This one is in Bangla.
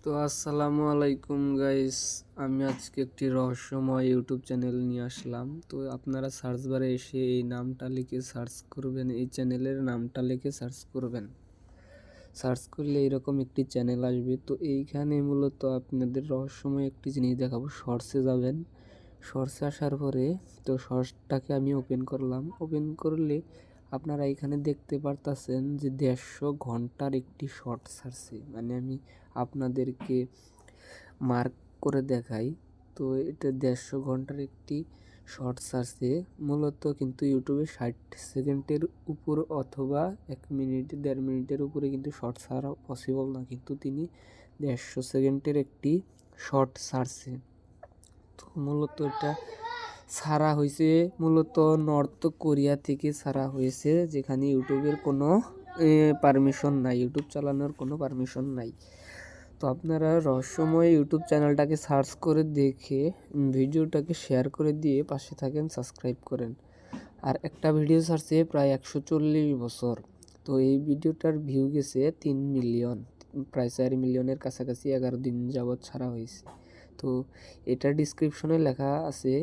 তো আসসালামু আলাইকুম গাইস, আমি আজকে একটি রহস্যময় ইউটিউব চ্যানেল নিয়ে আসলাম। তো আপনারা সার্চ বারে এসে এই নামটা লিখে সার্চ করবেন, এই চ্যানেলের নামটা লিখে সার্চ করবেন। সার্চ করলে এরকম একটি চ্যানেল আসবে। তো এইখানে মূলত আপনাদের রহস্যময় একটি জিনিস দেখাবো। শর্টসে যাবেন, শর্টসে আসার পরে তো শর্টসটাকে আমি ওপেন করলাম। ওপেন করলে আপনারা এখানে দেখতে পারতাছেন যে 150 ঘন্টার একটি শর্ট ছাড়ছে। মানে আমি আপনাদেরকে মার্ক করে দেখাই। তো এটা 150 ঘন্টার একটি শর্ট ছাড়ছে মূলত, কিন্তু ইউটিউবে 60 সেকেন্ডের উপর অথবা 1 মিনিট 1.5 মিনিটের উপরে কিন্তু শর্ট ছাড়া পসিবল না, কিন্তু তিনি 150 সেকেন্ডের একটি শর্ট ছাড়ছে। তো মূলত এটা ছাড়া হয়েছে মূলত নর্থ কোরিয়া থেকে ছাড়া হয়েছে, যেখানে ইউটিউবের কোনো পারমিশন নাই, ইউটিউব চালানোর কোনো পারমিশন নাই। তো আপনারা রহস্যময় ইউটিউব চ্যানেলটাকে সার্চ করে দেখে ভিডিওটাকে শেয়ার করে দিয়ে পাশে থাকেন, সাবস্ক্রাইব করেন। আর একটা ভিডিও ছাড়ছে প্রায় 140 বছর। তো এই ভিডিওটার ভিউ গেছে 3 মিলিয়ন, প্রায় 4 মিলিয়নের কাছাকাছি 11 দিন যাবৎ ছাড়া হয়েছে। তো এটা ডিসক্রিপশনে লেখা আছে